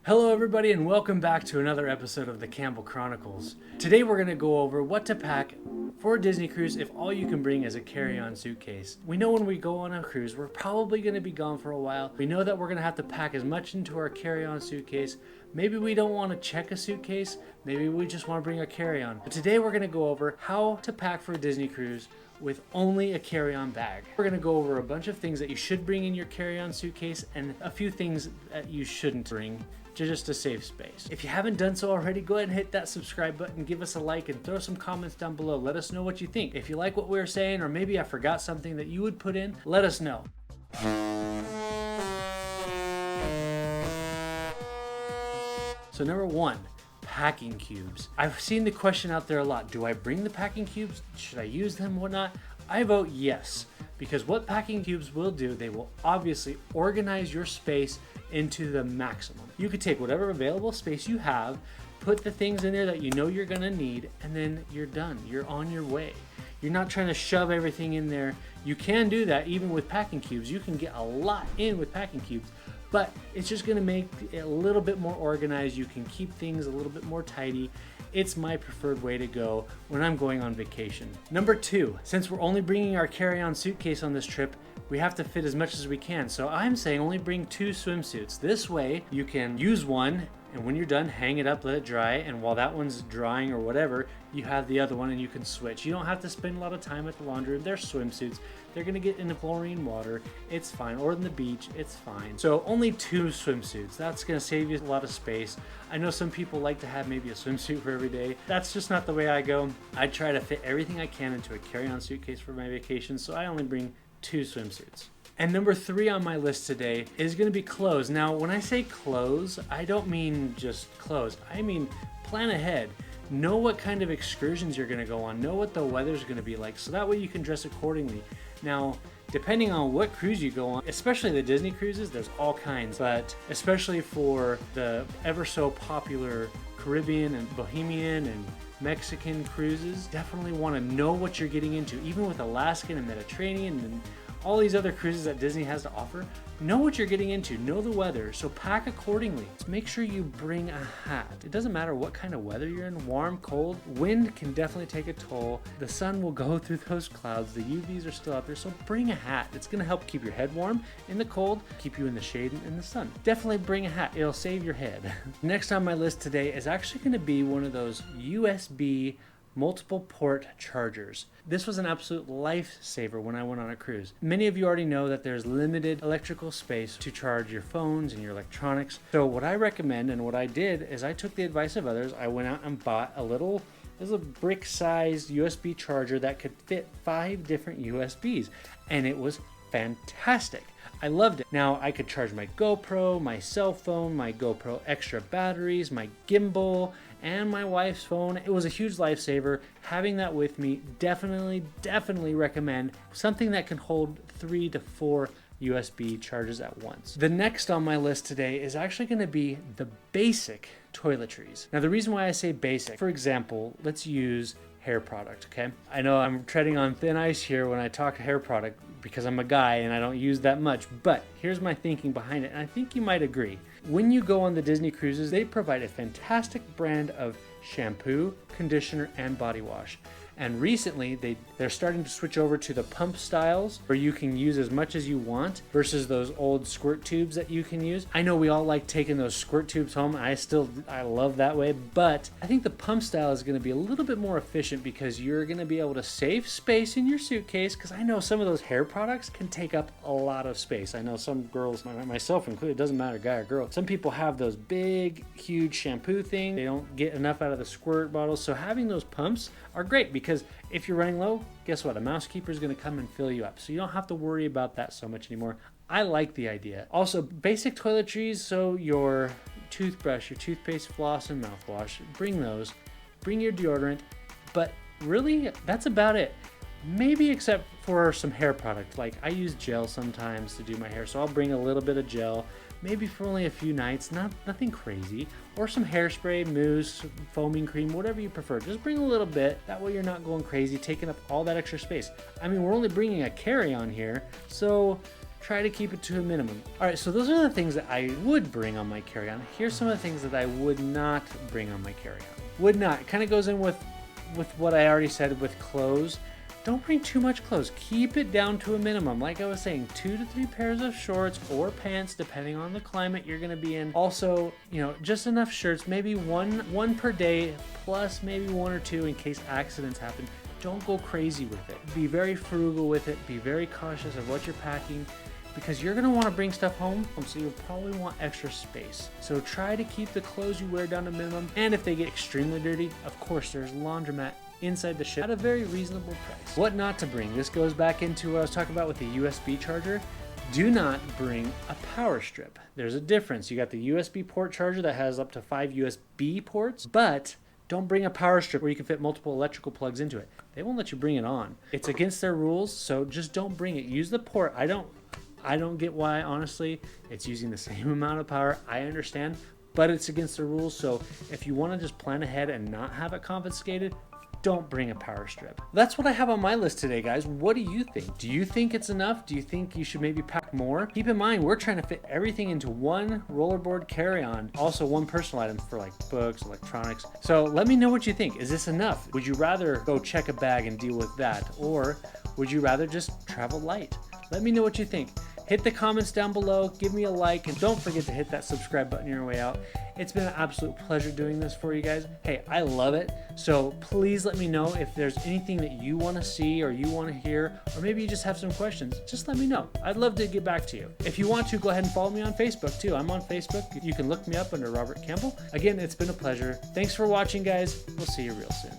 Hello everybody and welcome back to another episode of the Campbell Chronicles. Today we're going to go over what to pack for a Disney cruise if all you can bring is a carry-on suitcase. We know when we go on a cruise we're probably going to be gone for a while. We know that we're going to have to pack as much into our carry-on suitcase. Maybe we don't want to check a suitcase, maybe we just want to bring a carry-on. But today we're going to go over how to pack for a Disney cruise with only a carry-on bag. We're going to go over a bunch of things that you should bring in your carry-on suitcase and a few things that you shouldn't bring just to save space. If you haven't done so already, go ahead and hit that subscribe button, give us a like, and throw some comments down below. Let us know what you think. If you like what we were saying, or maybe I forgot something that you would put in, let us know. So number one, packing cubes. I've seen the question out there a lot. Do I bring the packing cubes? Should I use them? Whatnot? I vote yes, because what packing cubes will do, they will obviously organize your space into the maximum. You could take whatever available space you have, put the things in there that you know you're gonna need, and then you're done. You're on your way. You're not trying to shove everything in there. You can do that even with packing cubes. You can get a lot in with packing cubes, but it's just gonna make it a little bit more organized. You can keep things a little bit more tidy. It's my preferred way to go when I'm going on vacation. Number two, since we're only bringing our carry-on suitcase on this trip, we have to fit as much as we can. So I'm saying only bring 2 swimsuits. This way you can use one, and when you're done, hang it up, let it dry, and while that one's drying or whatever, you have the other one and you can switch. You don't have to spend a lot of time at the laundry. They're swimsuits. They're gonna get in the chlorine water. It's fine. Or in the beach, it's fine. So only 2 swimsuits. That's gonna save you a lot of space. I know some people like to have maybe a swimsuit for every day. That's just not the way I go. I try to fit everything I can into a carry-on suitcase for my vacation, so I only bring 2 swimsuits. And number 3 on my list today is going to be clothes. Now, when I say clothes, I don't mean just clothes. I mean plan ahead. Know what kind of excursions you're going to go on. Know what the weather's going to be like, so that way you can dress accordingly. Now, depending on what cruise you go on, especially the Disney cruises, there's all kinds, but especially for the ever so popular Caribbean and Bohemian and Mexican cruises, definitely want to know what you're getting into. Even with Alaskan and Mediterranean and all these other cruises that Disney has to offer, know what you're getting into, know the weather, so pack accordingly. Make sure you bring a hat. It doesn't matter what kind of weather you're in, warm, cold, wind can definitely take a toll. The sun will go through those clouds, the UVs are still out there, so bring a hat. It's gonna help keep your head warm in the cold, keep you in the shade and in the sun. Definitely bring a hat, it'll save your head. Next on my list today is actually gonna be one of those USB multiple port chargers. This was an absolute lifesaver when I went on a cruise. Many of you already know that there's limited electrical space to charge your phones and your electronics. So what I recommend and what I did is I took the advice of others. I went out and bought there's a brick-sized USB charger that could fit 5 different USBs, and it was fantastic. I loved it. Now I could charge my GoPro, my cell phone, my GoPro extra batteries, my gimbal, and my wife's phone. It was a huge lifesaver. Having that with me, definitely recommend something that can hold 3 to 4 USB charges at once. The next on my list today is actually going to be the basic toiletries. Now the reason why I say basic, for example, let's use hair product, okay? I know I'm treading on thin ice here when I talk hair product because I'm a guy and I don't use that much, but here's my thinking behind it, and I think you might agree. When you go on the Disney cruises, they provide a fantastic brand of shampoo, conditioner, and body wash. And recently, they're starting to switch over to the pump styles where you can use as much as you want versus those old squirt tubes that you can use. I know we all like taking those squirt tubes home. I love that way, but I think the pump style is going to be a little bit more efficient because you're going to be able to save space in your suitcase, because I know some of those hair products can take up a lot of space. I know some girls, myself included, it doesn't matter guy or girl, some people have those big, huge shampoo things. They don't get enough out of the squirt bottles, so having those pumps are great because if you're running low, guess what? A mousekeeper is going to come and fill you up. So you don't have to worry about that so much anymore. I like the idea. Also, basic toiletries, so your toothbrush, your toothpaste, floss, and mouthwash, bring those. Bring your deodorant, but really, that's about it. Maybe except for some hair product. Like I use gel sometimes to do my hair, so I'll bring a little bit of gel, maybe for only a few nights, nothing crazy. Or some hairspray, mousse, foaming cream, whatever you prefer. Just bring a little bit, that way you're not going crazy, taking up all that extra space. I mean, we're only bringing a carry-on here, so try to keep it to a minimum. All right, so those are the things that I would bring on my carry-on. Here's some of the things that I would not bring on my carry-on. Would not. It kind of goes in with what I already said with clothes. Don't bring too much clothes. Keep it down to a minimum. Like I was saying, 2 to 3 pairs of shorts or pants, depending on the climate you're gonna be in. Also, just enough shirts, maybe one per day, plus maybe 1 or 2 in case accidents happen. Don't go crazy with it. Be very frugal with it. Be very cautious of what you're packing, because you're gonna wanna bring stuff home, so you'll probably want extra space. So try to keep the clothes you wear down to minimum, and if they get extremely dirty, of course there's laundromat inside the ship at a very reasonable price. What not to bring. This goes back into what I was talking about with the USB charger. Do not bring a power strip. There's a difference. You got the USB port charger that has up to 5 USB ports, but don't bring a power strip where you can fit multiple electrical plugs into it. They won't let you bring it on. It's against their rules, so just don't bring it. Use the port. I don't get why, honestly. It's using the same amount of power. I understand, but it's against the rules. So if you want to just plan ahead and not have it confiscated, don't bring a power strip. That's what I have on my list today, guys. What do you think? Do you think it's enough? Do you think you should maybe pack more? Keep in mind, we're trying to fit everything into one rollerboard carry-on. Also one personal item for like books, electronics. So let me know what you think. Is this enough? Would you rather go check a bag and deal with that? Or would you rather just travel light? Let me know what you think. Hit the comments down below, give me a like, and don't forget to hit that subscribe button on your way out. It's been an absolute pleasure doing this for you guys. Hey, I love it. So please let me know if there's anything that you want to see or you want to hear, or maybe you just have some questions. Just let me know. I'd love to get back to you. If you want to, go ahead and follow me on Facebook too. I'm on Facebook. You can look me up under Robert Campbell. Again, it's been a pleasure. Thanks for watching, guys. We'll see you real soon.